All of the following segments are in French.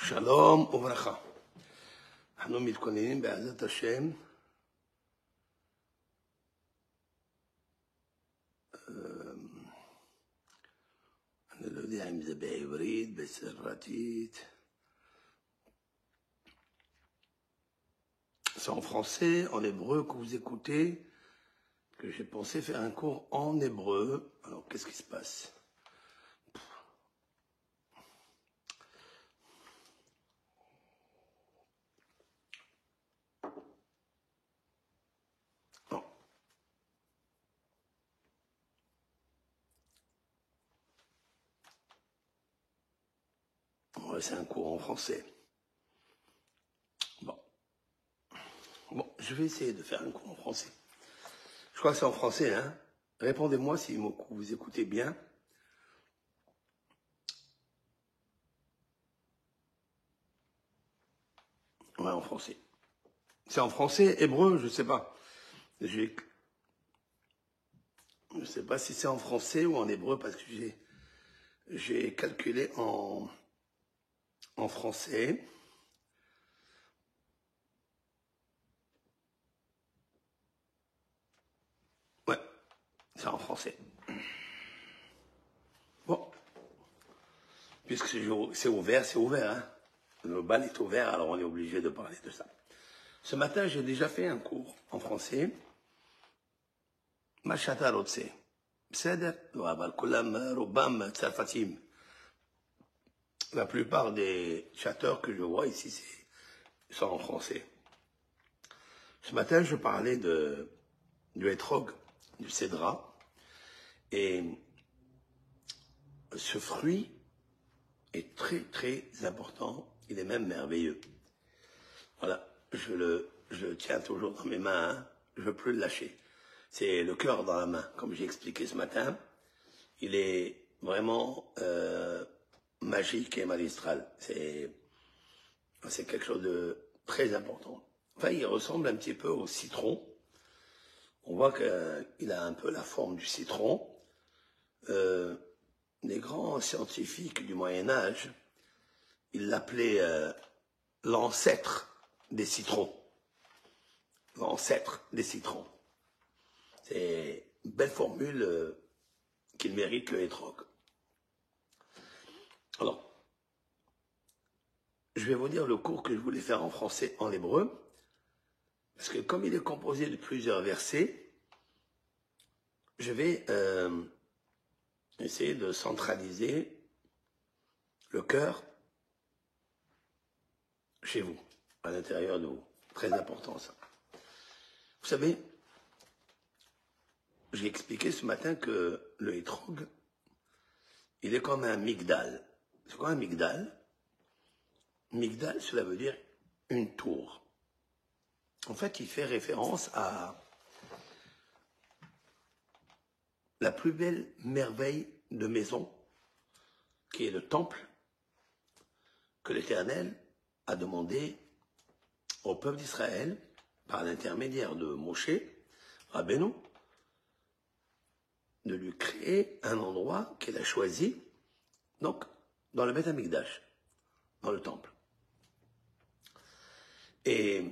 שלום וברכה. אנחנו מתכוננים בעזרת השם אני לא יודע אם זה בעברית, בצרפתית. C'est en français, en hébreu que vous écoutez, que j'ai pensé faire un cours en hébreu. Alors, qu'est-ce qui se passe? Non. Ouais, c'est un cours en français. Bon, je vais essayer de faire un cours en français. Je crois que c'est en français, hein. Répondez-moi si vous écoutez bien. Ouais, en français. C'est en français, hébreu, je sais pas. Je sais pas si c'est en français ou en hébreu parce que j'ai calculé en français. Ouais, c'est en français. Bon, puisque c'est ouvert, c'est ouvert. Hein. Le bal est ouvert, alors on est obligé de parler de ça. Ce matin, j'ai déjà fait un cours en français. מה שאתה רוצה. בסדר? אבל כולם רובם צרפתים. La plupart des chatteurs que je vois ici sont en français. Ce matin, je parlais du hétrog, du cédra. Et ce fruit est très, très important. Il est même merveilleux. Voilà, je le tiens toujours dans mes mains. Hein. Je ne veux plus le lâcher. C'est le cœur dans la main, comme j'ai expliqué ce matin. Il est vraiment magique et magistral. C'est quelque chose de très important. Enfin, il ressemble un petit peu au citron. On voit qu'il a un peu la forme du citron. Les grands scientifiques du Moyen-Âge, ils l'appelaient l'ancêtre des citrons. L'ancêtre des citrons. C'est une belle formule qu'il mérite le hétrog. Alors, je vais vous dire le cours que je voulais faire en français, en hébreu, parce que comme il est composé de plusieurs versets, je vais essayer de centraliser le cœur chez vous, à l'intérieur de vous. Très important ça. Vous savez, j'ai expliqué ce matin que le hétrog, il est comme un migdal. C'est quoi un migdal? Migdal, cela veut dire une tour. En fait, il fait référence à la plus belle merveille de maison, qui est le temple que l'Éternel a demandé au peuple d'Israël, par l'intermédiaire de Moshe, Rabbeinu, de lui créer un endroit qu'il a choisi, donc dans le Beth Amikdash, dans le temple. Et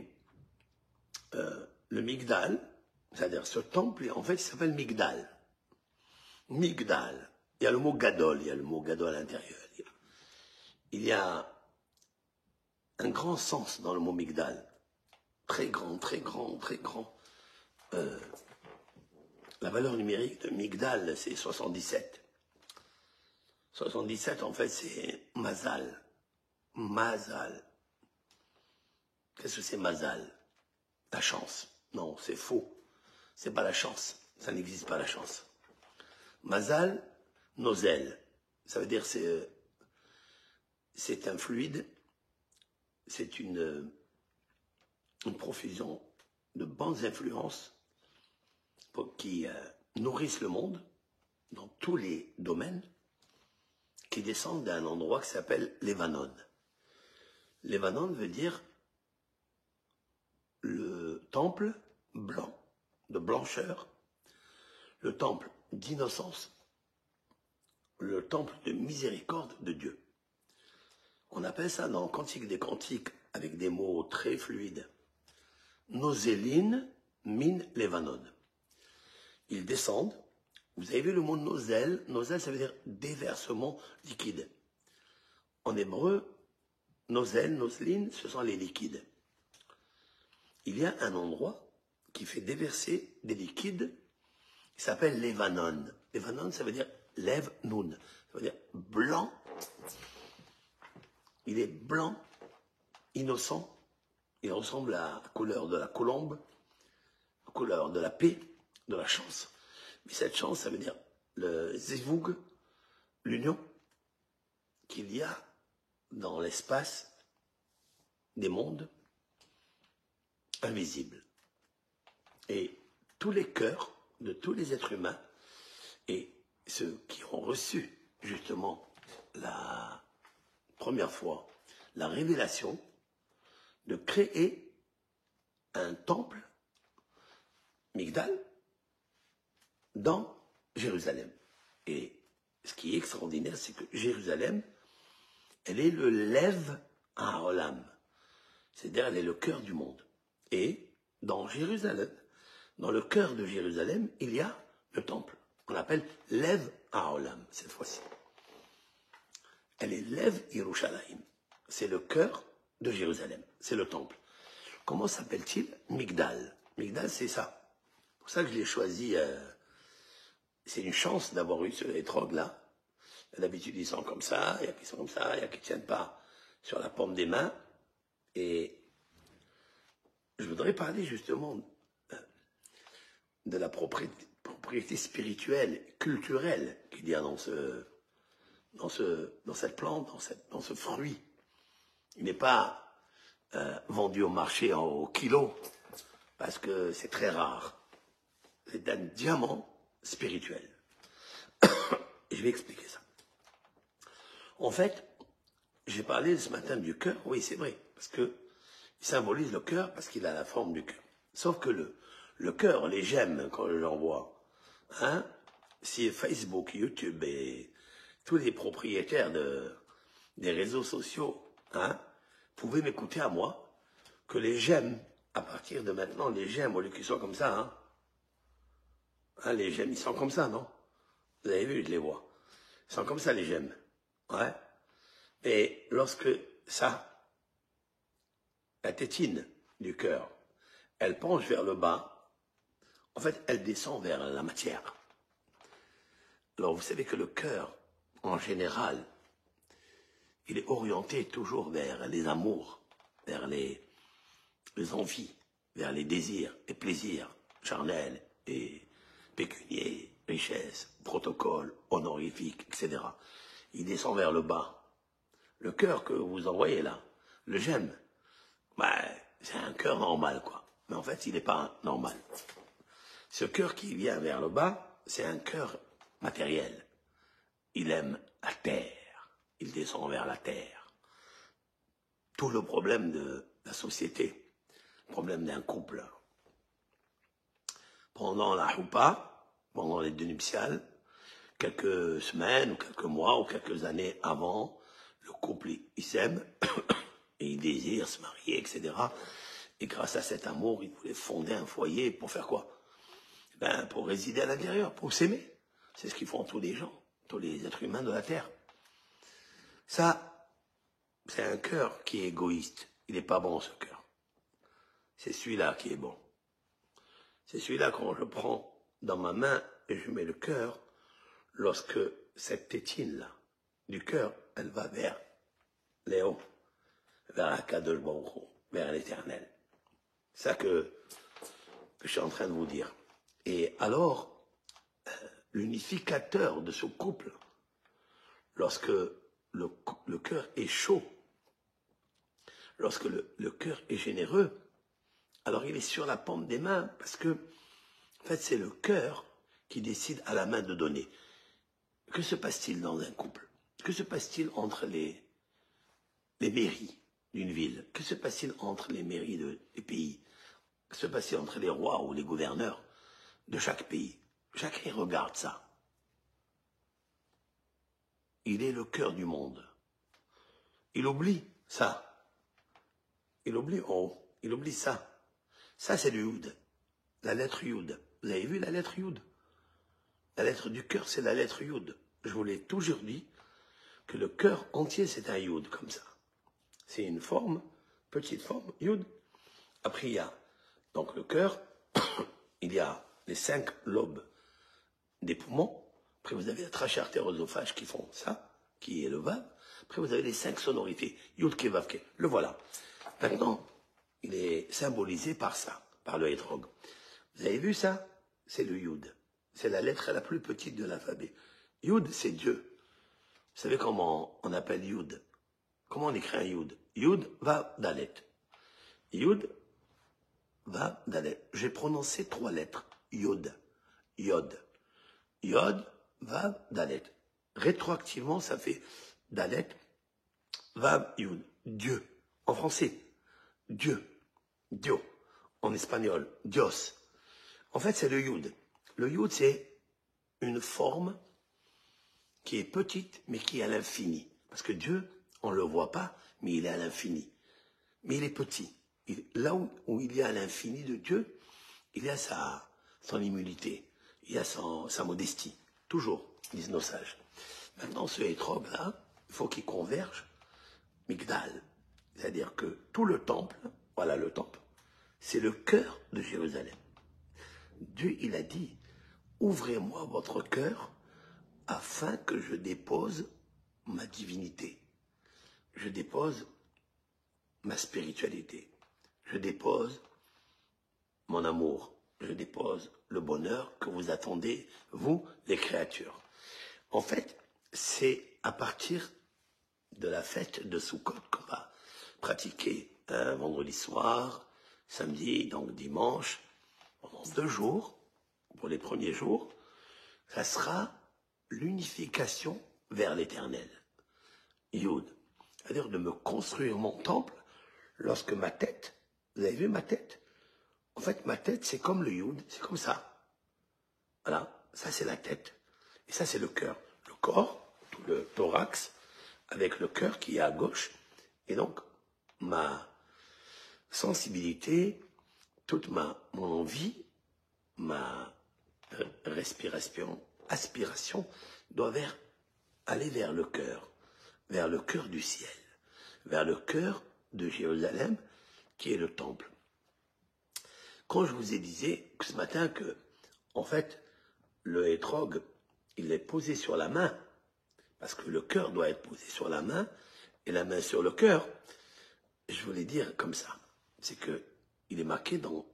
le Migdal, c'est-à-dire ce temple, en fait, il s'appelle Migdal. Migdal. Il y a le mot Gadol, il y a le mot Gadol à l'intérieur. Il y a un grand sens dans le mot Migdal. Très grand, très grand, très grand. La valeur numérique de Migdal, c'est 77. 77, en fait, c'est Mazal. Mazal. Qu'est-ce que c'est Mazal? La chance. Non, c'est faux. C'est pas la chance. Ça n'existe pas la chance. Mazal, nozel. Ça veut dire c'est un fluide, c'est une profusion de bonnes influences qui nourrissent le monde dans tous les domaines, qui descendent d'un endroit qui s'appelle Levanon. Levanon veut dire le temple blanc, de blancheur, le temple d'innocence, le temple de miséricorde de Dieu. On appelle ça dans Cantique des Cantiques, avec des mots très fluides, Nozeline min Levanon. Ils descendent. Vous avez vu le mot nozel? Nozel, ça veut dire déversement liquide. En hébreu, nozel, nozeline, ce sont les liquides. Il y a un endroit qui fait déverser des liquides qui s'appelle Levanon. Levanon, ça veut dire Lev Nun. Ça veut dire blanc. Il est blanc, innocent. Il ressemble à la couleur de la colombe, la couleur de la paix, de la chance. Mais cette chance, ça veut dire le zivug, l'union qu'il y a dans l'espace des mondes invisibles. Et tous les cœurs de tous les êtres humains et ceux qui ont reçu justement la première fois la révélation de créer un temple, Migdal, dans Jérusalem. Et ce qui est extraordinaire, c'est que Jérusalem, elle est le Lev HaOlam. C'est-à-dire, elle est le cœur du monde. Et dans Jérusalem, dans le cœur de Jérusalem, il y a le temple, qu'on appelle Lev HaOlam, cette fois-ci. Elle est Lev Yerushalayim. C'est le cœur de Jérusalem. C'est le temple. Comment s'appelle-t-il? Migdal. Migdal, c'est ça. C'est pour ça que je l'ai choisi. C'est une chance d'avoir eu ce étrog-là. D'habitude, ils sont comme ça, il y a qui sont comme ça, il y a qui ne tiennent pas sur la paume des mains. Et je voudrais parler justement de la propriété spirituelle, culturelle qu'il y a dans cette plante, dans ce fruit. Il n'est pas vendu au marché au kilo, parce que c'est très rare. C'est un diamant spirituel. Et je vais expliquer ça. En fait, j'ai parlé ce matin du cœur, oui c'est vrai, parce qu'il symbolise le cœur, parce qu'il a la forme du cœur. Sauf que le cœur, les j'aime quand je l'envoie, hein, si Facebook, YouTube et tous les propriétaires des réseaux sociaux, hein, pouvaient m'écouter à moi, que les j'aime, à partir de maintenant, les j'aime, au lieu qu'ils soient comme ça, hein, les j'aime, ils sont comme ça, non? Vous avez vu, je les vois. Ils sont comme ça, les j'aime. Ouais. Et lorsque ça, la tétine du cœur, elle penche vers le bas, en fait, elle descend vers la matière. Alors, vous savez que le cœur, en général, il est orienté toujours vers les amours, vers les envies, vers les désirs, les plaisirs charnels et pécuniers, richesses, protocoles, honorifiques, etc. Il descend vers le bas. Le cœur que vous envoyez là, le j'aime, c'est un cœur normal, quoi. Mais en fait, il n'est pas normal. Ce cœur qui vient vers le bas, c'est un cœur matériel. Il aime la terre. Il descend vers la terre. Tout le problème de la société, le problème d'un couple. Pendant la choupa, pendant les deux nuptiales, quelques semaines ou quelques mois ou quelques années avant, le couple, il s'aime et il désire se marier, etc. Et grâce à cet amour, il voulait fonder un foyer pour faire quoi? Pour résider à l'intérieur, pour s'aimer. C'est ce qu'ils font tous les gens, tous les êtres humains de la Terre. Ça, c'est un cœur qui est égoïste. Il n'est pas bon, ce cœur. C'est celui-là qui est bon. C'est celui-là quand je prends dans ma main et je mets le cœur, lorsque cette tétine-là du cœur, elle va vers Léo, vers Akadosh Baruch Hu, vers l'éternel. C'est ça que je suis en train de vous dire. Et alors, l'unificateur de ce couple, lorsque le cœur est chaud, lorsque le cœur est généreux, alors il est sur la paume des mains, parce que, en fait, c'est le cœur qui décide à la main de donner. Que se passe-t-il dans un couple? Que se passe-t-il entre les mairies d'une ville? Que se passe-t-il entre les mairies des pays? Que se passe-t-il entre les rois ou les gouverneurs de chaque pays? Chacun regarde ça. Il est le cœur du monde. il oublie ça. Il oublie en haut. Il oublie ça. Ça, c'est du Yud. La lettre Yud. Vous avez vu la lettre Yud? La lettre du cœur, c'est la lettre Yud. Je vous l'ai toujours dit que le cœur entier, c'est un Yud, comme ça. C'est une forme, petite forme, Yud. Après, il y a donc le cœur, il y a les 5 lobes des poumons. Après, vous avez la trachée artéro-œsophage qui font ça, qui est le Vav. Après, vous avez les 5 sonorités, Yud, Ke, Vav, Ke. Le voilà. Maintenant, il est symbolisé par ça, par le hétrog. Vous avez vu ça? C'est le Yud. C'est la lettre la plus petite de l'alphabet. Yud, c'est Dieu. Vous savez comment on appelle Yud? Comment on écrit un Yud? Yud, Vav, Dalet. Yud, Vav, Dalet. J'ai prononcé 3 lettres. Yod. Yod. Yod, Vav, Dalet. Rétroactivement, ça fait Dalet, Vav, Yud. Dieu. En français, Dieu. Dio. En espagnol, Dios. En fait, c'est le Yud. Le Yud, c'est une forme qui est petite, mais qui est à l'infini. Parce que Dieu, on ne le voit pas, mais il est à l'infini. Mais il est petit. Là où il y a l'infini de Dieu, il y a son immunité, il y a sa modestie. Toujours, disent nos sages. Maintenant, ce hétrog-là, il faut qu'il converge, Migdal. C'est-à-dire que tout le temple, voilà le temple, c'est le cœur de Jérusalem. Dieu, il a dit, ouvrez-moi votre cœur afin que je dépose ma divinité. Je dépose ma spiritualité. Je dépose mon amour. Je dépose le bonheur que vous attendez, vous, les créatures. En fait, c'est à partir de la fête de Sukkot qu'on va pratiquer un vendredi soir, samedi, donc dimanche, pendant 2 jours, pour les premiers jours, ça sera l'unification vers l'éternel. Yud. C'est-à-dire de me construire mon temple lorsque ma tête, vous avez vu ma tête? En fait, ma tête, c'est comme le Yud, c'est comme ça. Voilà, ça c'est la tête. Et ça c'est le cœur. Le corps, tout le thorax, avec le cœur qui est à gauche. Et donc, ma sensibilité, toute mon envie, ma respiration, aspiration, doit aller vers le cœur du ciel, vers le cœur de Jérusalem, qui est le temple. Quand je vous ai dit ce matin que, en fait, le hétrog, il est posé sur la main, parce que le cœur doit être posé sur la main, et la main sur le cœur, je voulais dire comme ça, c'est que il est marqué dans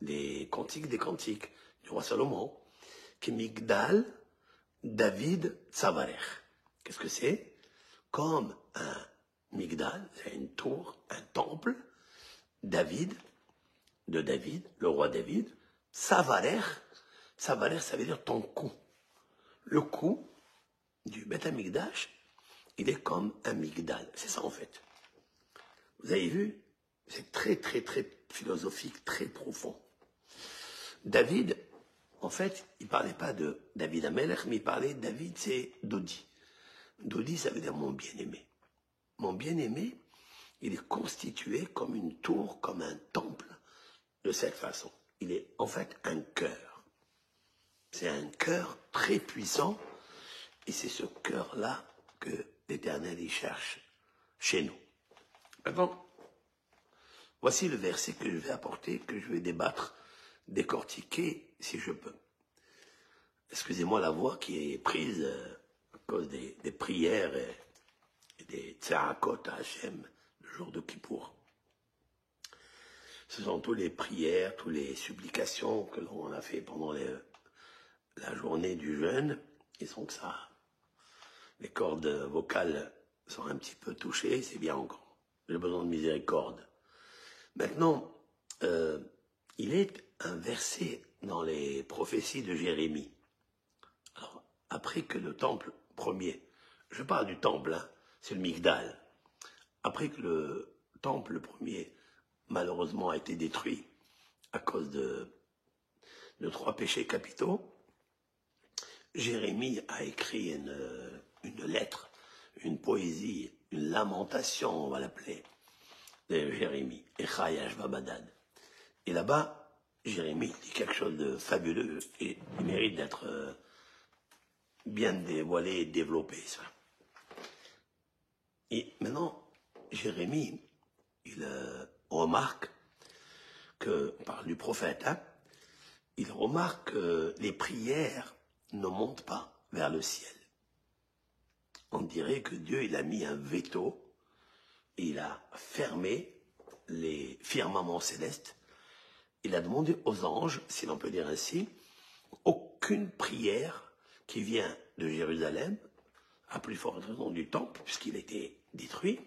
les cantiques des cantiques du roi Salomon, que Migdal David Tzavarech. Qu'est-ce que c'est? Comme un Migdal, c'est une tour, un temple, David, de David, le roi David, Tzavarech, Tzavarech, ça veut dire ton cou. Le cou du Beth Amikdash, il est comme un Migdal. C'est ça en fait. Vous avez vu? C'est très, très, très philosophique, très profond. David, en fait, il ne parlait pas de David Amelech, mais il parlait de David, c'est Dodi. Dodi, ça veut dire mon bien-aimé. Mon bien-aimé, il est constitué comme une tour, comme un temple, de cette façon. Il est en fait un cœur. C'est un cœur très puissant, et c'est ce cœur-là que l'Éternel y cherche chez nous. Maintenant, voici le verset que je vais apporter, que je vais débattre, décortiquer, si je peux. Excusez-moi la voix qui est prise à cause des prières et des tsarakot à Hachem, le jour de Kippour. Ce sont toutes les prières, toutes les supplications que l'on a fait pendant la journée du jeûne. Et sont que ça, les cordes vocales sont un petit peu touchées, c'est bien encore. J'ai besoin de miséricorde. Maintenant, il est un verset dans les prophéties de Jérémie. Alors, après que le temple premier, je parle du temple, hein, c'est le Migdal. Après que le temple premier, malheureusement, a été détruit à cause de 3 péchés capitaux, Jérémie a écrit une lettre une poésie, une lamentation, on va l'appeler, de Jérémie, Echayash Babadad. Et là-bas, Jérémie dit quelque chose de fabuleux et il mérite d'être bien dévoilé et développé, ça. Et maintenant, Jérémie, il remarque que, par du prophète, hein, il remarque que les prières ne montent pas vers le ciel. On dirait que Dieu, il a mis un veto, et il a fermé les firmaments célestes. Il a demandé aux anges, si l'on peut dire ainsi, aucune prière qui vient de Jérusalem, à plus forte raison du temple, puisqu'il était détruit,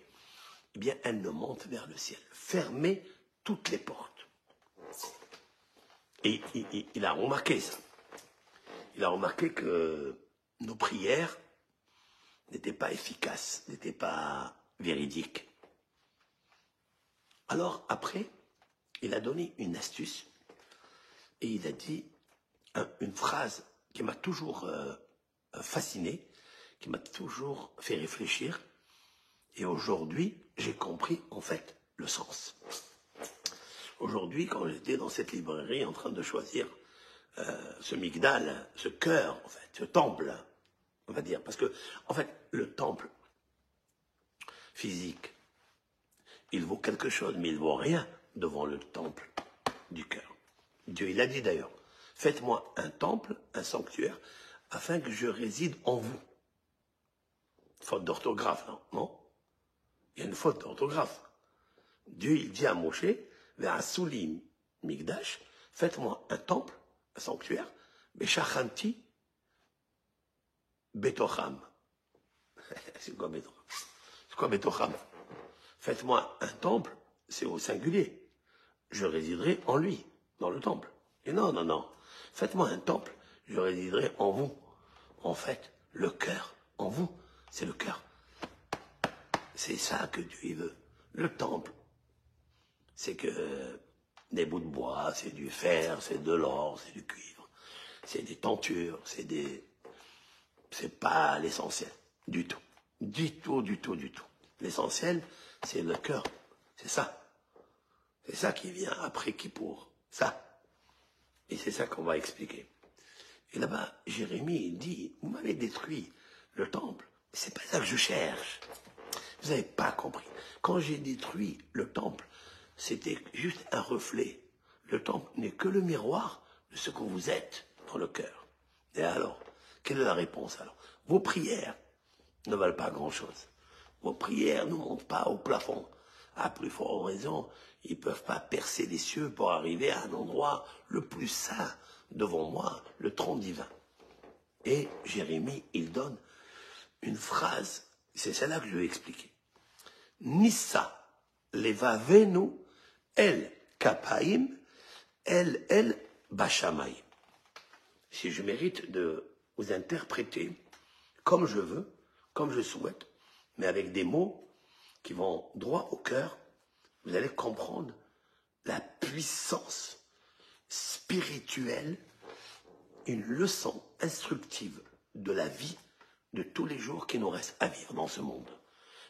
eh bien, elle ne monte vers le ciel. Fermez toutes les portes. Et il a remarqué ça. Il a remarqué que nos prières n'étaient pas efficaces, n'étaient pas véridiques. Alors, après, il a donné une astuce et il a dit une phrase qui m'a toujours fasciné, qui m'a toujours fait réfléchir. Et aujourd'hui, j'ai compris, en fait, le sens. Aujourd'hui, quand j'étais dans cette librairie en train de choisir ce migdal, ce cœur, en fait, ce temple, on va dire, parce que, en fait, le temple physique, il vaut quelque chose, mais il ne vaut rien devant le temple du cœur. Dieu, il a dit d'ailleurs, faites-moi un temple, un sanctuaire, afin que je réside en vous. Faute d'orthographe, non? Il y a une faute d'orthographe. Dieu, il dit à Moshe, vers Soulim Migdash, faites-moi un temple, un sanctuaire, Beshachanti Betocham. C'est quoi Betocham? C'est quoi Betocham? Faites-moi un temple, c'est au singulier. Je résiderai en lui, dans le temple. Et non. Faites-moi un temple, je résiderai en vous. En fait, le cœur, en vous, c'est le cœur. C'est ça que Dieu veut. Le temple, c'est que des bouts de bois, c'est du fer, c'est de l'or, c'est du cuivre, c'est des tentures, c'est pas l'essentiel, du tout. Du tout. L'essentiel, c'est le cœur. C'est ça. C'est ça qui vient après Kippour. Ça. Et c'est ça qu'on va expliquer. Et là-bas, Jérémie dit, vous m'avez détruit le temple. C'est pas ça que je cherche. Vous n'avez pas compris. Quand j'ai détruit le temple, c'était juste un reflet. Le temple n'est que le miroir de ce que vous êtes dans le cœur. Et alors, quelle est la réponse alors? Vos prières ne valent pas grand-chose. Vos prières ne montent pas au plafond. À plus forte raison, ils ne peuvent pas percer les cieux pour arriver à un endroit le plus saint devant moi, le trône divin. Et Jérémie, il donne une phrase, c'est celle-là que je vais expliquer. Nissa levavenu el kapaim el bashamayim. Si je mérite de vous interpréter comme je veux, comme je souhaite, mais avec des mots qui vont droit au cœur, vous allez comprendre la puissance spirituelle, une leçon instructive de la vie de tous les jours qui nous restent à vivre dans ce monde.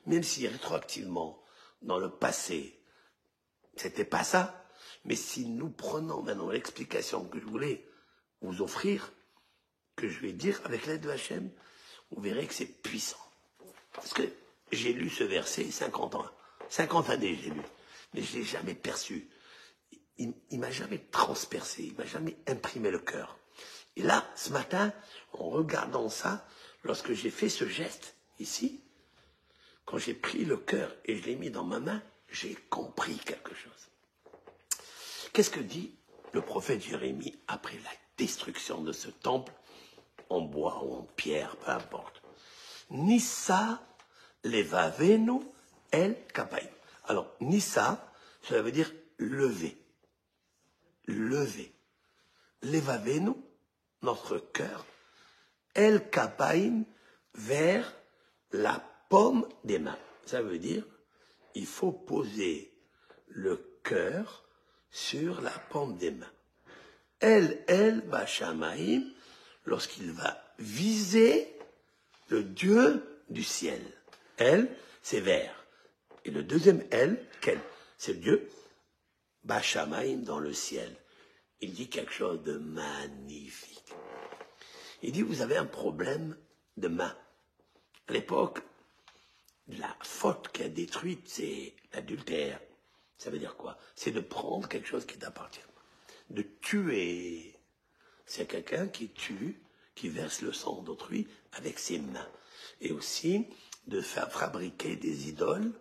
Même si rétroactivement, dans le passé, c'était pas ça, mais si nous prenons maintenant l'explication que je voulais vous offrir, que je vais dire avec l'aide de Hachem, vous verrez que c'est puissant. Parce que j'ai lu ce verset 50 ans, 50 années j'ai lu, mais je ne l'ai jamais perçu. Il ne m'a jamais transpercé, il ne m'a jamais imprimé le cœur. Et là, ce matin, en regardant ça, lorsque j'ai fait ce geste ici, quand j'ai pris le cœur et je l'ai mis dans ma main, j'ai compris quelque chose. Qu'est-ce que dit le prophète Jérémie après la destruction de ce temple, en bois ou en pierre, peu importe? Nissa levavenu el kapaim. Alors, Nissa, cela veut dire lever. Lever. Levavenu, notre cœur, el kapaim, vers la paume des mains. Ça veut dire, il faut poser le cœur sur la paume des mains. El Bashamaim, lorsqu'il va viser le Dieu du ciel. El, c'est vers. Et le deuxième El, quel? C'est Dieu. Bashamaim, dans le ciel. Il dit quelque chose de magnifique. Il dit, vous avez un problème de main. À l'époque, la faute qui a détruite, c'est l'adultère. Ça veut dire quoi? C'est de prendre quelque chose qui t'appartient. De tuer. C'est quelqu'un qui tue, qui verse le sang d'autrui avec ses mains. Et aussi de faire fabriquer des idoles,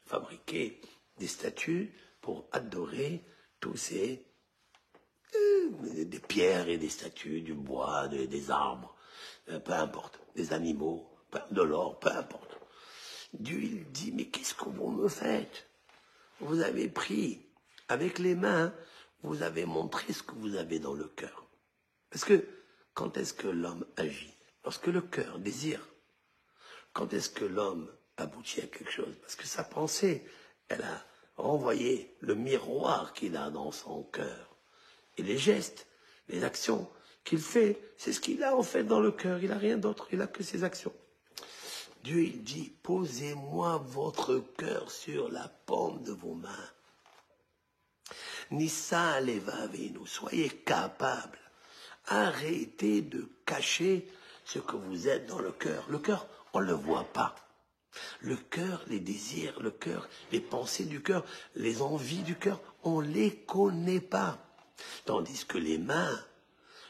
fabriquer des statues pour adorer tous ces... des pierres et des statues, du bois, des arbres, peu importe, des animaux, de l'or, peu importe. Dieu, il dit, mais qu'est-ce que vous me faites? Vous avez pris, avec les mains, vous avez montré ce que vous avez dans le cœur. Parce que, quand est-ce que l'homme agit? Lorsque le cœur désire. Quand est-ce que l'homme aboutit à quelque chose? Parce que sa pensée, elle a renvoyé le miroir qu'il a dans son cœur. Et les gestes, les actions qu'il fait, c'est ce qu'il a en fait dans le cœur. Il n'a rien d'autre, il n'a que ses actions. Dieu, il dit, posez-moi votre cœur sur la paume de vos mains. Nissa levavenu, soyez capables. Arrêtez de cacher ce que vous êtes dans le cœur. Le cœur, on ne le voit pas. Le cœur, les désirs, le cœur, les pensées du cœur, les envies du cœur, on ne les connaît pas. Tandis que les mains,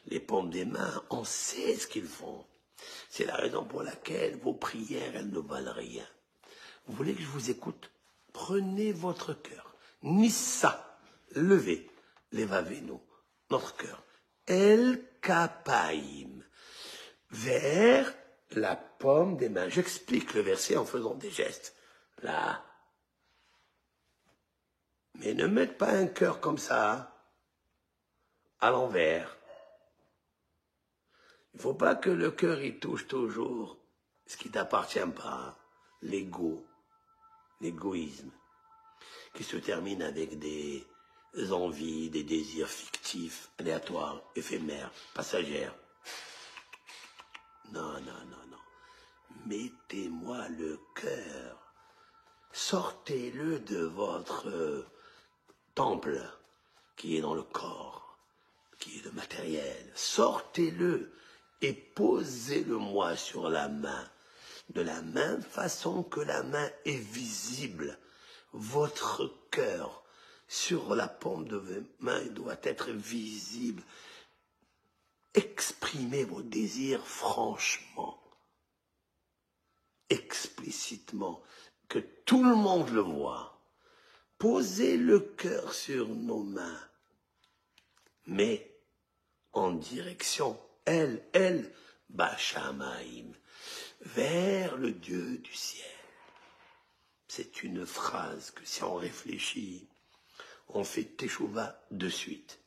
les paumes des mains, on sait ce qu'ils font. C'est la raison pour laquelle vos prières, elles ne valent rien. Vous voulez que je vous écoute? Prenez votre cœur. Nissa, levez, levavenu, notre cœur. El kapaim, vers la paume des mains. J'explique le verset en faisant des gestes. Là. Mais ne mettez pas un cœur comme ça, à l'envers. Il ne faut pas que le cœur y touche toujours ce qui ne t'appartient pas, l'ego, l'égoïsme, qui se termine avec des envies, des désirs fictifs, aléatoires, éphémères, passagères. Non, non, non, non. Mettez-moi le cœur. Sortez-le de votre temple qui est dans le corps, qui est le matériel. Sortez-le et posez-le-moi sur la main, de la même façon que la main est visible. Votre cœur sur la paume de vos mains doit être visible. Exprimez vos désirs franchement, explicitement, que tout le monde le voit. Posez le cœur sur nos mains, mais en direction, elle, Bashamaim, vers le Dieu du ciel. C'est une phrase que si on réfléchit, on fait teshuva de suite.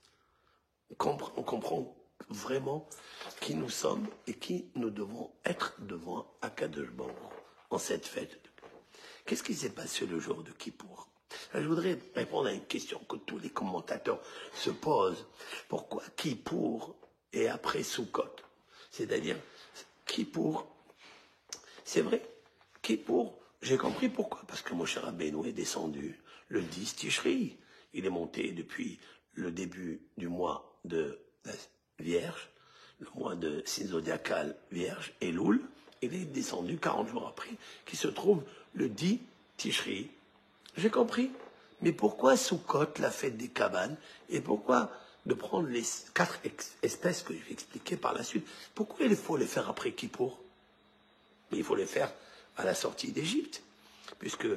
On comprend vraiment qui nous sommes et qui nous devons être devant Akadosh Baruch en cette fête. Qu'est-ce qui s'est passé le jour de Kippour? Je voudrais répondre à une question que tous les commentateurs se posent. Pourquoi Kippour et après Sukkot? C'est-à-dire, Kippour, c'est vrai, Kippour, j'ai compris pourquoi. Parce que Moshe Rabbeinu est descendu le 10 Tishri. Il est monté depuis le début du mois de la Vierge, le mois de signe zodiacal Vierge, Elul. Il est descendu 40 jours après, qui se trouve le 10 Tishri. J'ai compris. Mais pourquoi Sukkot, la fête des cabanes, et pourquoi de prendre les 4 espèces que je vais expliquer par la suite? Pourquoi il faut les faire après Kippour? Mais il faut les faire à la sortie d'Égypte, puisque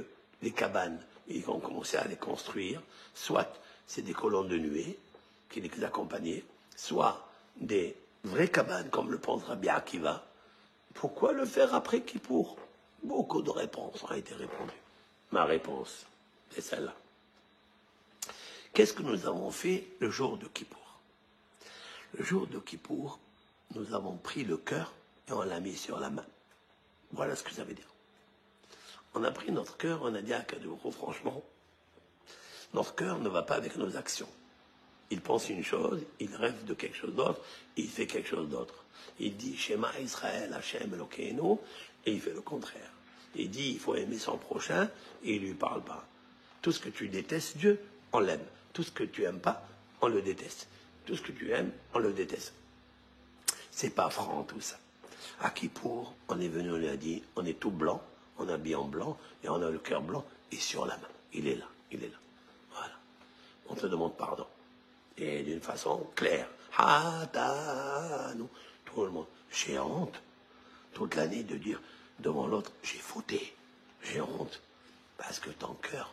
les cabanes, ils ont commencé à les construire, soit c'est des colonnes de nuée qui les accompagnaient, soit des vraies cabanes, comme le pense Rabbi Akiva. Pourquoi le faire après Kippour? Beaucoup de réponses ont été répondues. Ma réponse, c'est celle-là. Qu'est-ce que nous avons fait le jour de Kippour? Le jour de Kippour, nous avons pris le cœur et on l'a mis sur la main. Voilà ce que ça veut dire. On a pris notre cœur, on a dit à Kadouro, franchement, notre cœur ne va pas avec nos actions. Il pense une chose, il rêve de quelque chose d'autre, il fait quelque chose d'autre. Il dit Shema Israël, Hashem Elokeinu, et il fait le contraire. Il dit, il faut aimer son prochain, et il ne lui parle pas. Tout ce que tu détestes, Dieu, on l'aime. Tout ce que tu n'aimes pas, on le déteste. Tout ce que tu aimes, on le déteste. C'est pas franc tout ça. À Kippour, on est venu, on lui a dit, on est tout blanc, on est habillé en blanc, et on a le cœur blanc, et sur la main. Il est là, il est là. Voilà. On te demande pardon. Et d'une façon claire. Hatanu. Tout le monde. J'ai honte, toute l'année, de dire devant l'autre, j'ai fauté. J'ai honte. Parce que ton cœur,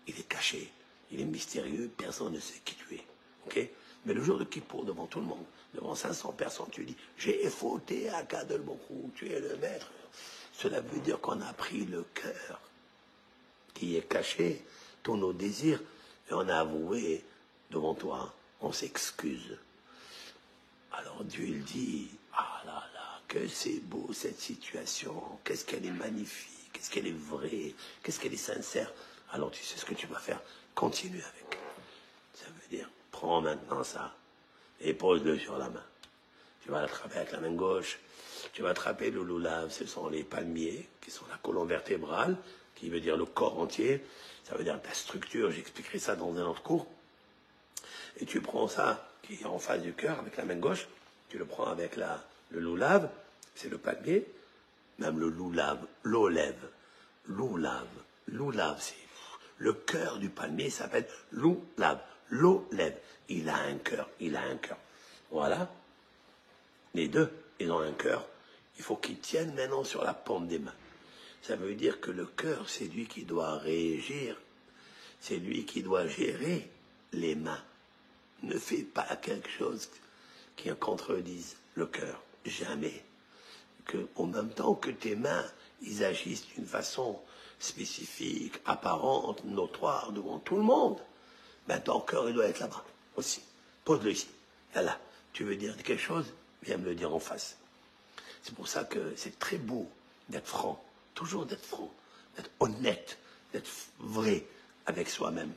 il est caché. Il est mystérieux, personne ne sait qui tu es. Ok? Mais le jour de Kippour, devant tout le monde, devant 500 personnes, tu dis, j'ai fauté à Kadel Bokrou, tu es le maître. Cela veut dire qu'on a pris le cœur qui est caché, tous nos désirs, et on a avoué devant toi, on s'excuse. Alors Dieu, il dit, ah là là, que c'est beau cette situation, qu'est-ce qu'elle est magnifique, qu'est-ce qu'elle est vraie, qu'est-ce qu'elle est sincère. Alors tu sais ce que tu vas faire, continue avec. Ça veut dire, prends maintenant ça et pose-le sur la main. Tu vas l'attraper avec la main gauche, tu vas attraper le loulav, ce sont les palmiers, qui sont la colonne vertébrale, qui veut dire le corps entier, ça veut dire ta structure, j'expliquerai ça dans un autre cours. Et tu prends ça, qui est en face du cœur, avec la main gauche, tu le prends avec le loulav, c'est le palmier, même le loulav, l'olève, loulav, c'est le cœur du palmier s'appelle loulav, l'olève, il a un cœur. Voilà, les deux, ils ont un cœur, il faut qu'ils tiennent maintenant sur la paume des mains. Ça veut dire que le cœur, c'est lui qui doit régir, c'est lui qui doit gérer les mains. Ne fais pas quelque chose qui contredise le cœur, jamais. En même temps que tes mains, ils agissent d'une façon spécifique, apparente, notoire devant tout le monde, ben ton cœur, il doit être là-bas aussi. Pose-le ici. Là, tu veux dire quelque chose, viens me le dire en face. C'est pour ça que c'est très beau d'être franc, toujours d'être franc, d'être honnête, d'être vrai avec soi-même.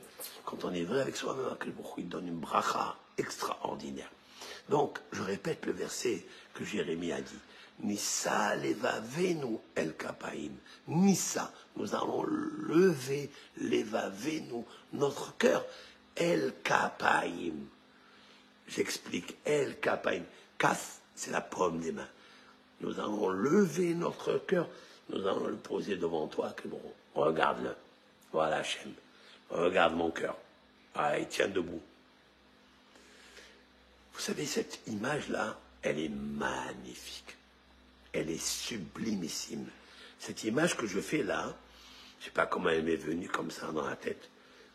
Quand on est vrai avec soi-même, il donne une bracha extraordinaire. Donc, je répète le verset que Jérémie a dit. Nissa levavenu el kapaim. Nissa, nous allons lever levavenu, notre cœur, el kapaim. J'explique, el kapaim. Kaf, c'est la paume des mains. Nous allons lever notre cœur, nous allons le poser devant toi, que bon, regarde-le. Voilà, Hachem. Regarde mon cœur. Ah, il tient debout. Vous savez, cette image-là, elle est magnifique. Elle est sublimissime. Cette image que je fais là, je ne sais pas comment elle m'est venue comme ça dans la tête,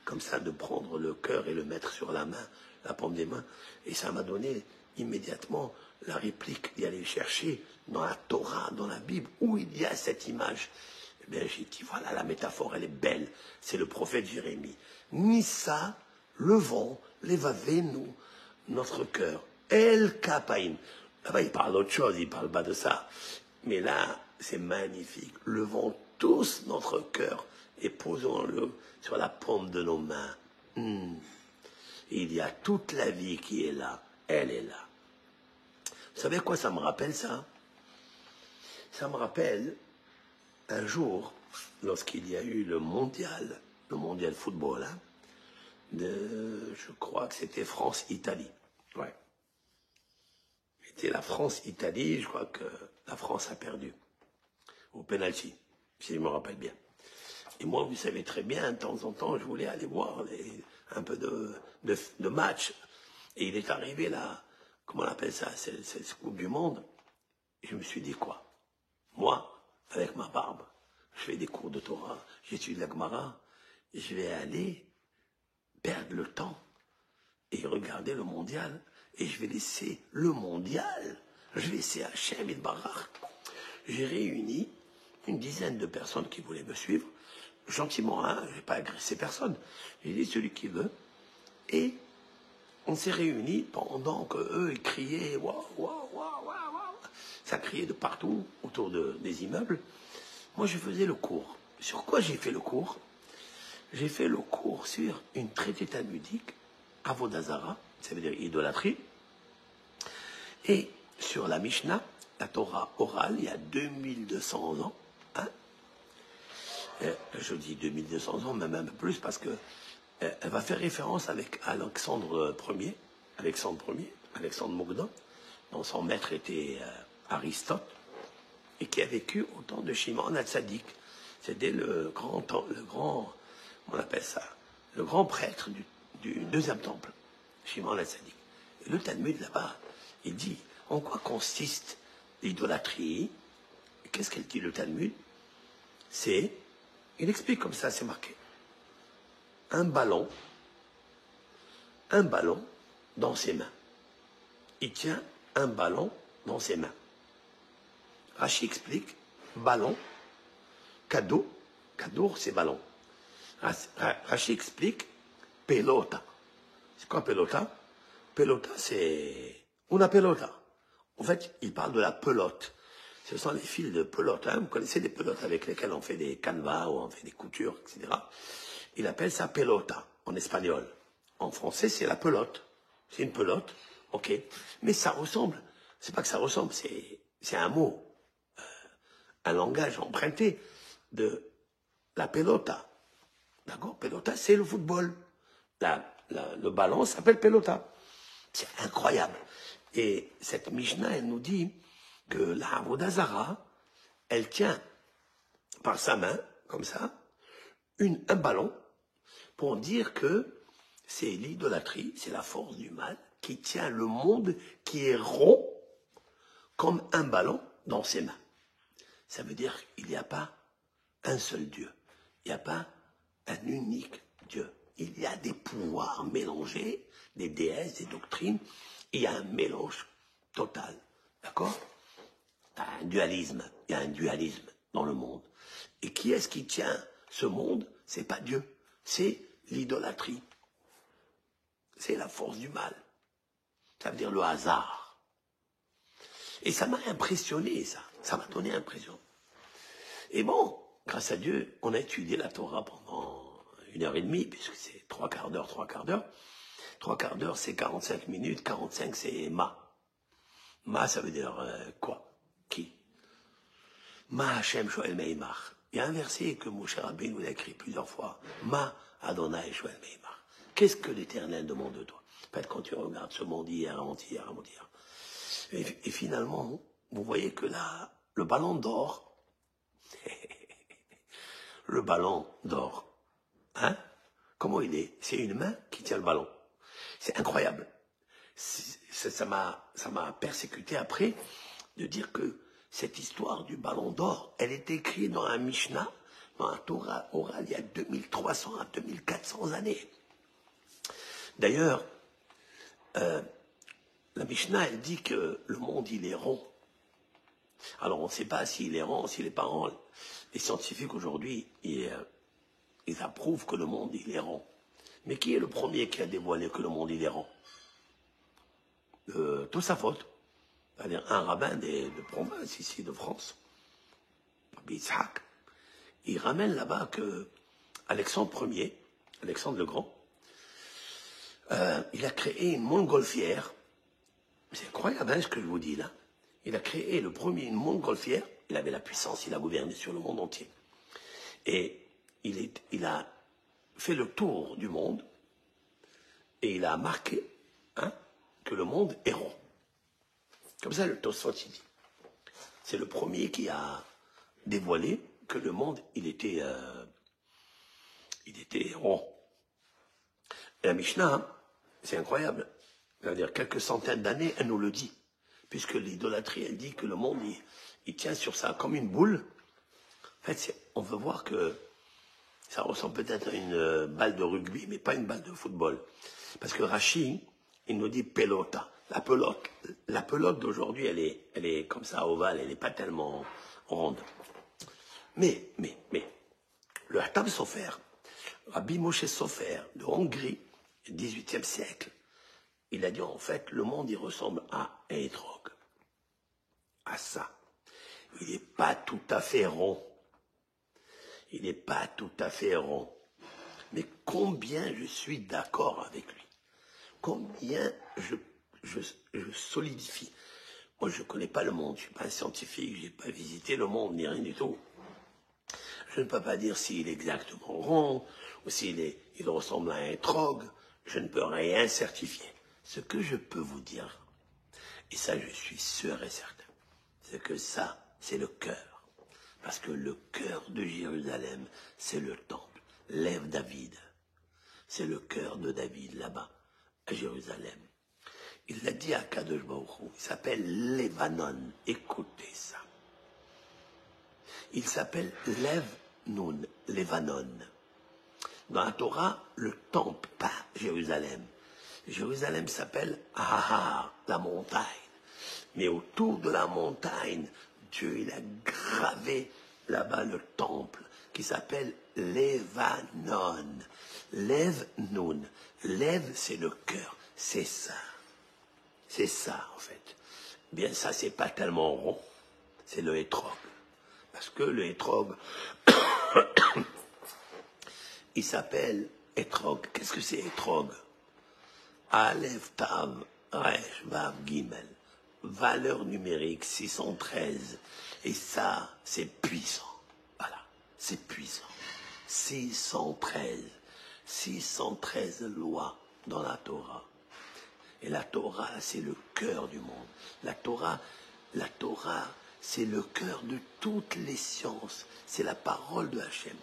comme ça de prendre le cœur et le mettre sur la main, la paume des mains, et ça m'a donné immédiatement la réplique d'y aller chercher dans la Torah, dans la Bible, où il y a cette image. Eh bien, j'ai dit, voilà, la métaphore, elle est belle. C'est le prophète Jérémie. Nissa, levons, levavenu, notre cœur. El kapaim. Là-bas, il parle d'autre chose, il ne parle pas de ça. Mais là, c'est magnifique. Levons tous notre cœur et posons-le sur la paume de nos mains. Il y a toute la vie qui est là. Elle est là. Vous savez quoi ça me rappelle, ça? Ça me rappelle un jour, lorsqu'il y a eu le mondial football, hein, je crois que c'était France-Italie. Ouais. C'était la France-Italie, je crois que la France a perdu. Au penalty, si je me rappelle bien. Et moi, vous savez très bien, de temps en temps, je voulais aller voir un peu de match. Et il est arrivé là, comment on appelle ça, c'est cette Coupe du Monde. Et je me suis dit quoi? Moi, avec ma barbe, je fais des cours de Torah, j'étudie la Gemara, je vais aller perdre le temps et regarder le mondial. Et je vais laisser le mondial, je vais laisser Hachem et Barach. J'ai réuni une dizaine de personnes qui voulaient me suivre, gentiment, hein, je n'ai pas agressé personne. J'ai dit celui qui veut. Et on s'est réunis pendant qu'eux, ils criaient, waouh, waouh, waouh, waouh. Ça criait de partout, autour des immeubles. Moi, je faisais le cours. Sur quoi j'ai fait le cours? J'ai fait le cours sur une traité talmudique, Avodah Zara, ça veut dire idolâtrie, et sur la Mishnah, la Torah orale, il y a 2200 ans, hein, Je dis 2200 ans, même un peu plus, parce que elle va faire référence avec Alexandre Ier, Alexandre Mogdon, dont son maître était Aristote, et qui a vécu au temps de Shimon HaTzadik. C'était on appelle ça, le grand prêtre du deuxième temple, Shimon HaTzadik. Et le Talmud là-bas, il dit en quoi consiste l'idolâtrie. Qu'est-ce qu'elle dit le Talmud? Il explique comme ça, c'est marqué. Un ballon dans ses mains. Il tient un ballon dans ses mains. Rashi explique, ballon, cadeau c'est ballon. Rashi explique, pelota. C'est quoi pelota? Pelota, c'est una pelota. En fait, il parle de la pelote. Ce sont les fils de pelote. Hein. Vous connaissez les pelotes avec lesquelles on fait des canevas ou on fait des coutures, etc. Il appelle ça pelota en espagnol. En français, c'est la pelote. C'est une pelote, ok. Mais ça ressemble. C'est pas que ça ressemble, c'est un mot, un langage emprunté de la pelota. D'accord? Pelota, c'est le football. Le ballon s'appelle pelota. C'est incroyable. Et cette Mishnah, elle nous dit que la Avodah Zara, elle tient par sa main, comme ça, un ballon, pour dire que c'est l'idolâtrie, c'est la force du mal, qui tient le monde qui est rond comme un ballon dans ses mains. Ça veut dire qu'il n'y a pas un seul Dieu. Il n'y a pas un unique Dieu. Il y a des pouvoirs mélangés, des déesses, des doctrines. Il y a un mélange total. D'accord? Il y a un dualisme dans le monde. Et qui est-ce qui tient ce monde? C'est pas Dieu. C'est l'idolâtrie. C'est la force du mal. Ça veut dire le hasard. Et ça m'a impressionné, ça. Ça m'a donné l'impression. Et bon, grâce à Dieu, on a étudié la Torah pendant 1h30, puisque c'est 3/4 d'heure. 3/4 d'heure, c'est 45 minutes, 45 c'est ma. Ma, ça veut dire quoi? Qui? Ma Hashem Shoel Meimach. Il y a un verset que Moshe Rabbeinu nous a écrit plusieurs fois. Ma Adonai Shoel Meimach. Qu'est-ce que l'Éternel demande de toi? En fait, quand tu regardes ce monde hier, avant-hier. Et finalement, vous voyez que là, le ballon d'or, hein? Comment il est? C'est une main qui tient le ballon. C'est incroyable. Ça m'a persécuté après de dire que cette histoire du ballon d'or, elle est écrite dans un Mishnah, dans un Torah oral, il y a 2300 à 2400 années. D'ailleurs, la Mishnah, elle dit que le monde, il est rond. Alors, on ne sait pas s'il est rond, s'il n'est pas rond. Les scientifiques, aujourd'hui, ils approuvent que le monde, il est rond. Mais qui est le premier qui a dévoilé que le monde, il est rond? Tosafot, c'est-à-dire un rabbin de province, ici, de France, Rabbi Yitzhak. Il ramène là-bas que Alexandre Ier, Alexandre le Grand, il a créé une montgolfière. C'est incroyable hein, ce que je vous dis là. Il a créé une montgolfière. Il avait la puissance, il a gouverné sur le monde entier. Et il a fait le tour du monde et il a marqué que le monde est rond. Comme ça, le Tosfot il dit. C'est le premier qui a dévoilé que le monde, il était rond. Et la Mishnah, c'est incroyable. C'est-à-dire quelques centaines d'années, elle nous le dit. Puisque l'idolâtrie, elle dit que le monde, il tient sur ça comme une boule. En fait, on veut voir que ça ressemble peut-être à une balle de rugby, mais pas une balle de football. Parce que Rashi, il nous dit pelota. La pelote d'aujourd'hui, elle est comme ça, ovale, elle n'est pas tellement ronde. Mais, le Hatam Sofer, Rabbi Moshe Sofer de Hongrie, du XVIIIe siècle, il a dit en fait, le monde il ressemble à un étrog, à ça. Il n'est pas tout à fait rond. Il n'est pas tout à fait rond. Mais combien je suis d'accord avec lui. Combien je solidifie. Moi, je ne connais pas le monde. Je ne suis pas un scientifique. Je n'ai pas visité le monde, ni rien du tout. Je ne peux pas dire s'il est exactement rond ou il ressemble à un étrog. Je ne peux rien certifier. Ce que je peux vous dire, et ça je suis sûr et certain, c'est que ça, c'est le cœur. Parce que le cœur de Jérusalem, c'est le temple. Lève David. C'est le cœur de David là-bas, à Jérusalem. Il l'a dit à Kadosh Baruch Hu. Il s'appelle Lebanon. Écoutez ça. Il s'appelle Lev Nun, Lebanon. Dans la Torah, le temple, pas Jérusalem. Jérusalem s'appelle Ahar, la montagne. Mais autour de la montagne, Dieu il a gravé là-bas le temple qui s'appelle Levanon. Lev Nun. Lev, c'est le cœur. C'est ça. C'est ça, en fait. Bien, ça, c'est pas tellement rond. C'est le hétrog. Parce que le hétrog, il s'appelle hétrog. Qu'est-ce que c'est hétrog? Aleph, Tav, Resh, Vav, Gimel. Valeur numérique 613. Et ça, c'est puissant. Voilà, c'est puissant. 613. 613 lois dans la Torah. Et la Torah, c'est le cœur du monde. La Torah, c'est le cœur de toutes les sciences. C'est la parole de Hachem.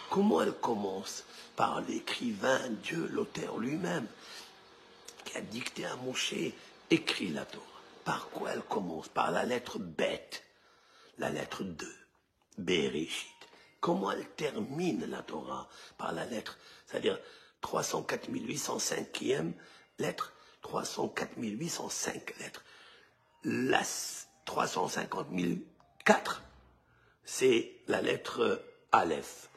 Comment elle commence? Par l'écrivain, Dieu, l'auteur lui-même, qui a dicté à Moshe, écrit la Torah. Par quoi elle commence? Par la lettre Bet, la lettre 2, Bereshit. Comment elle termine la Torah? Par la lettre, c'est-à-dire 304 805e lettre, 304 805 lettres. La 350 004, c'est la lettre Aleph.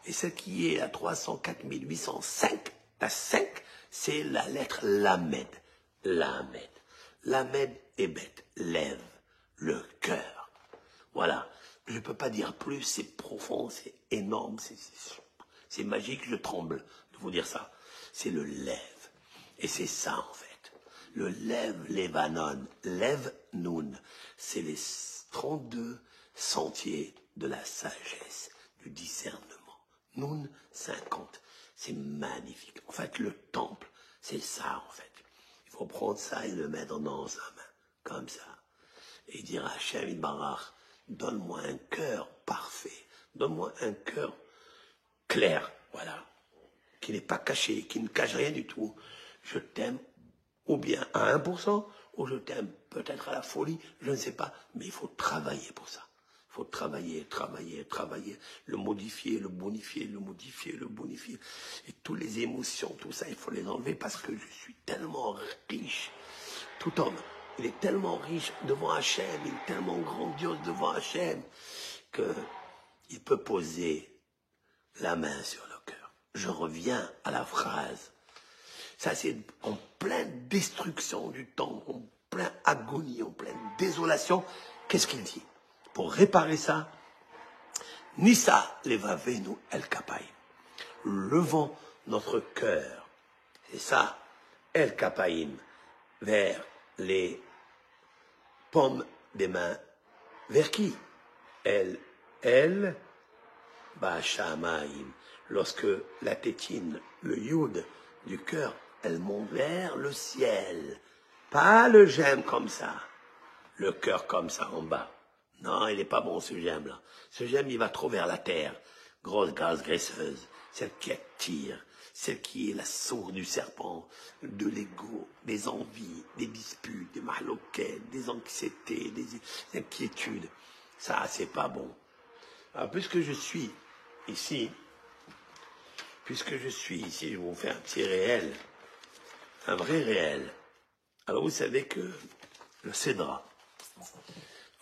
Et ce qui est à 304 805, la 5, c'est la lettre Lamed. Lamed. Lamed et bête. Lève. Le cœur. Voilà. Je ne peux pas dire plus, c'est profond, c'est énorme, c'est magique, je tremble de vous dire ça. C'est le lève. Et c'est ça en fait. Le lève Lebanon, lève Nun. C'est les 32 sentiers de la sagesse, du discernement. Nun 50. C'est magnifique. En fait, le temple, c'est ça en fait. Il faut prendre ça et le mettre dans sa main, comme ça. Et dire à Hachem Yitbarach, donne-moi un cœur parfait, donne-moi un cœur clair, voilà, qui n'est pas caché, qui ne cache rien du tout. Je t'aime, ou bien à 1%, ou je t'aime peut-être à la folie, je ne sais pas, mais il faut travailler pour ça. Il faut travailler, le modifier, le bonifier, le modifier, le bonifier. Et toutes les émotions, tout ça, il faut les enlever parce que je suis tellement riche. Tout homme, il est tellement riche devant Hachem, il est tellement grandiose devant Hachem, qu'il peut poser la main sur le cœur. Je reviens à la phrase. Ça, c'est en pleine destruction du temps, en pleine agonie, en pleine désolation. Qu'est-ce qu'il dit? Pour réparer ça, Nissa levavenu el kapaim. Levons notre cœur. C'est ça, el kapaim, vers les paumes des mains. Vers qui? El, Bashamaim. Lorsque la tétine, le yud du cœur, elle monte vers le ciel. Pas le gemme comme ça. Le cœur comme ça en bas. Non, il n'est pas bon ce gemme-là. Ce gemme, il va trop vers la terre. Grosse gaz graisseuse. Celle qui attire. Celle qui est la source du serpent. De l'ego, des envies, des disputes, des mahloquettes, des anxiétés, des inquiétudes. Ça, c'est pas bon. Alors, puisque je suis ici, je vais vous faire un petit réel. Un vrai réel. Alors, vous savez que le cédra,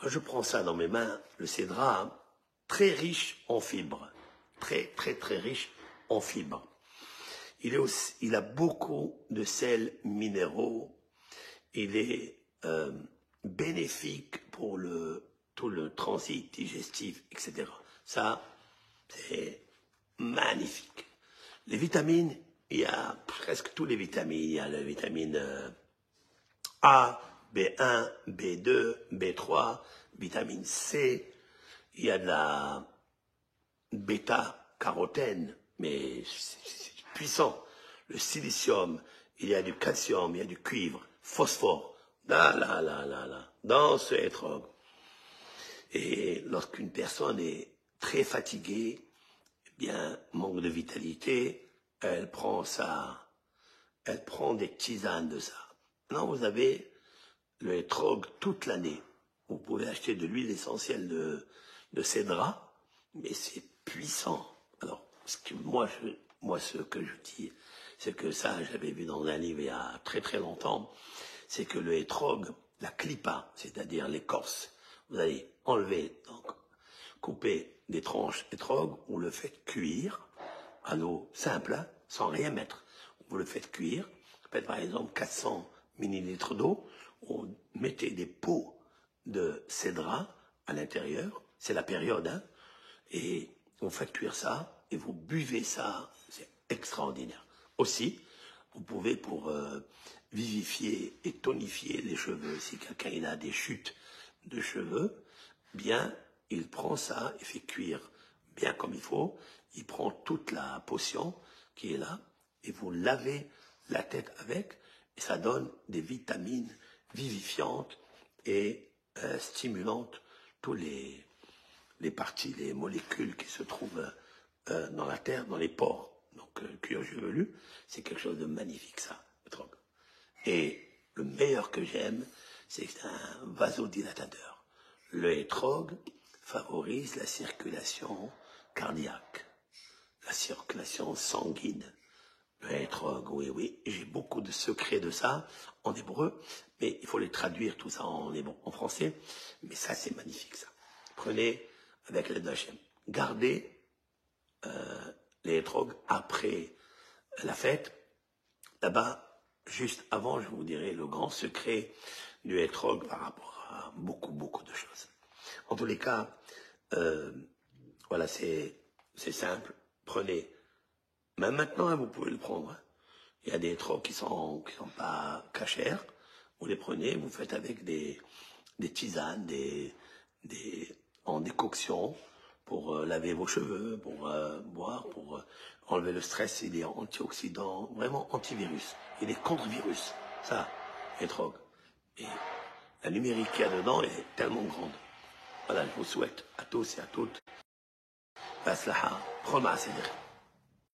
je prends ça dans mes mains, le cédra, très riche en fibres. Très, très, très riche en fibres. Il a beaucoup de sels minéraux. Il est bénéfique pour tout le transit digestif, etc. Ça, c'est magnifique. Les vitamines, il y a presque toutes les vitamines. Il y a la vitamine A, B1, B2, B3, vitamine C. Il y a de la B bêta-carotène, mais c'est puissant. Le silicium, il y a du calcium, il y a du cuivre, phosphore, dans ce hétrog. Et lorsqu'une personne est très fatiguée, eh bien, manque de vitalité, elle prend des tisanes de ça. Maintenant, vous avez le hétrog toute l'année. Vous pouvez acheter de l'huile essentielle de cédra, mais c'est puissant. Alors, ce que je dis, c'est que ça, j'avais vu dans un livre il y a très très longtemps, c'est que le hétrog, la clipa, c'est-à-dire l'écorce, vous allez enlever, donc couper des tranches hétrog, vous le faites cuire à l'eau simple, hein, sans rien mettre. Vous le faites cuire, faites par exemple 400 millilitres d'eau, vous mettez des pots de cédra à l'intérieur, c'est la période, hein, et vous faites cuire ça, et vous buvez ça, c'est extraordinaire. Aussi, vous pouvez pour vivifier et tonifier les cheveux, si quelqu'un il a des chutes de cheveux, bien, il prend ça et fait cuire bien comme il faut, il prend toute la potion qui est là, et vous lavez la tête avec, et ça donne des vitamines vivifiantes et stimulantes tous les parties, les molécules qui se trouvent dans la terre, dans les pores. Donc, le cuir chevelu, c'est quelque chose de magnifique, ça, le trog. Et le meilleur que j'aime, c'est un vasodilatateur. Le hétrog favorise la circulation cardiaque, la circulation sanguine. Le hétrog, oui, j'ai beaucoup de secrets de ça en hébreu, mais il faut les traduire tout ça en français. Mais ça, c'est magnifique, ça. Prenez avec l'aide d'Hachem. Gardez les hétrogs après la fête. Là-bas, juste avant, je vous dirai le grand secret du hétrog par rapport à beaucoup de choses. En tous les cas, voilà, c'est simple. Prenez. Même maintenant, hein, vous pouvez le prendre. Hein. Il y a des hétrogs qui sont pas cachers. Vous les prenez, vous faites avec des tisanes, en décoction pour laver vos cheveux, pour boire, pour enlever le stress. Il est antioxydant, vraiment antivirus. Il est contre-virus. Ça, hétrog. Et la numérique qu'il y a dedans est tellement grande. Voilà, je vous souhaite à tous et à toutes. Baslaha, Proma, c'est-à-dire.